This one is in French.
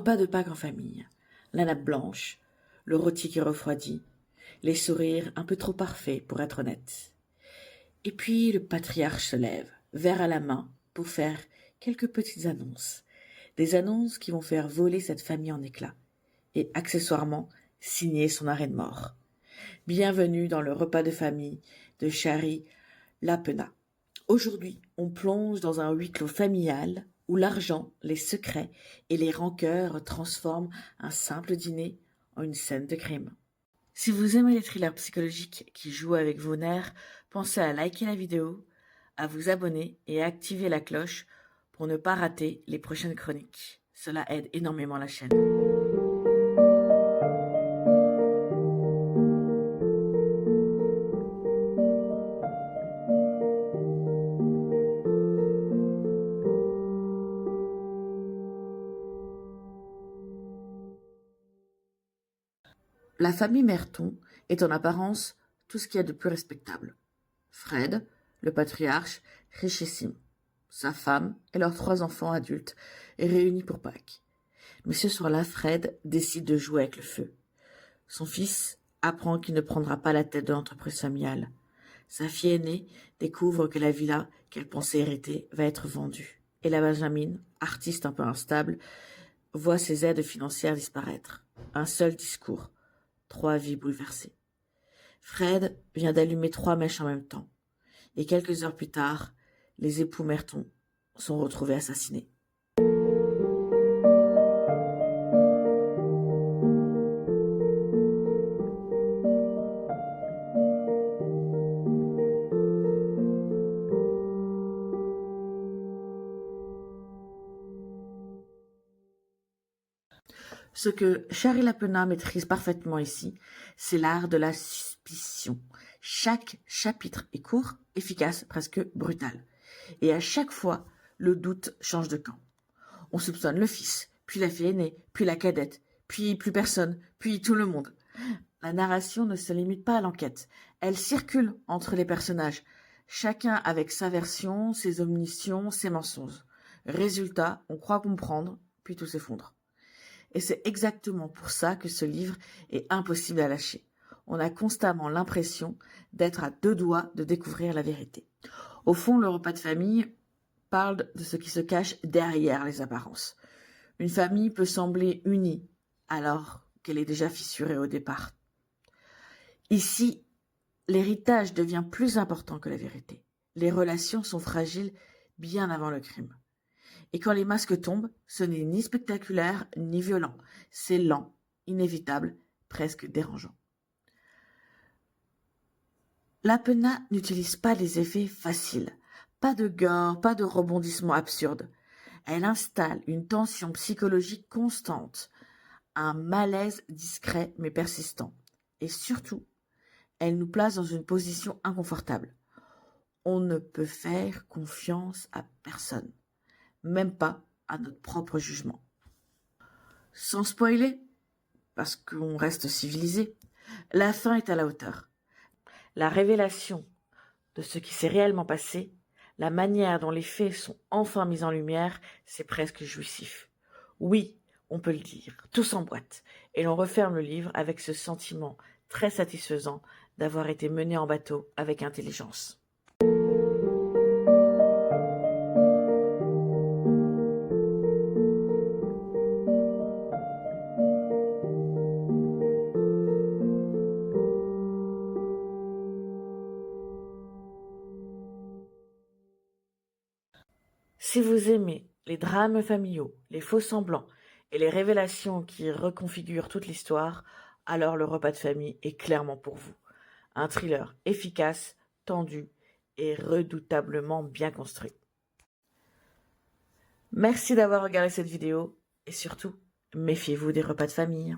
repas de Pâques en famille, la nappe blanche, le rôti qui refroidit, les sourires un peu trop parfaits pour être honnête. Et puis le patriarche se lève, verre à la main, pour faire quelques petites annonces. Des annonces qui vont faire voler cette famille en éclats, et accessoirement signer son arrêt de mort. Bienvenue dans le repas de famille de Shari Lapena. Aujourd'hui, on plonge dans un huis clos familial où l'argent, les secrets et les rancœurs transforment un simple dîner en une scène de crime. Si vous aimez les thrillers psychologiques qui jouent avec vos nerfs, pensez à liker la vidéo, à vous abonner et à activer la cloche pour ne pas rater les prochaines chroniques. Cela aide énormément la chaîne. La famille Merton est en apparence tout ce qu'il y a de plus respectable. Fred, le patriarche, richissime. Sa femme et leurs 3 enfants adultes réunis pour Pâques. Mais ce soir-là, Fred décide de jouer avec le feu. Son fils apprend qu'il ne prendra pas la tête de l'entreprise familiale. Sa fille aînée découvre que la villa qu'elle pensait hériter va être vendue. Et la Benjamin, artiste un peu instable, voit ses aides financières disparaître. Un seul discours. 3 vies bouleversées. Fred vient d'allumer 3 mèches en même temps. Et quelques heures plus tard, les époux Merton sont retrouvés assassinés. Ce que Shari Lapena maîtrise parfaitement ici, c'est l'art de la suspicion. Chaque chapitre est court, efficace, presque brutal. Et à chaque fois, le doute change de camp. On soupçonne le fils, puis la fille aînée, puis la cadette, puis plus personne, puis tout le monde. La narration ne se limite pas à l'enquête. Elle circule entre les personnages, chacun avec sa version, ses omissions, ses mensonges. Résultat, on croit comprendre, puis tout s'effondre. Et c'est exactement pour ça que ce livre est impossible à lâcher. On a constamment l'impression d'être à 2 doigts de découvrir la vérité. Au fond, le repas de famille parle de ce qui se cache derrière les apparences. Une famille peut sembler unie alors qu'elle est déjà fissurée au départ. Ici, l'héritage devient plus important que la vérité. Les relations sont fragiles bien avant le crime. Et quand les masques tombent, ce n'est ni spectaculaire ni violent. C'est lent, inévitable, presque dérangeant. Lapena n'utilise pas des effets faciles. Pas de gore, pas de rebondissements absurdes. Elle installe une tension psychologique constante, un malaise discret mais persistant. Et surtout, elle nous place dans une position inconfortable. On ne peut faire confiance à personne. Même pas à notre propre jugement. Sans spoiler, parce qu'on reste civilisé, la fin est à la hauteur. La révélation de ce qui s'est réellement passé, la manière dont les faits sont enfin mis en lumière, c'est presque jouissif. Oui, on peut le dire, tout s'emboîte, et l'on referme le livre avec ce sentiment très satisfaisant d'avoir été mené en bateau avec intelligence. Si vous aimez les drames familiaux, les faux-semblants et les révélations qui reconfigurent toute l'histoire, alors le repas de famille est clairement pour vous. Un thriller efficace, tendu et redoutablement bien construit. Merci d'avoir regardé cette vidéo et surtout, méfiez-vous des repas de famille.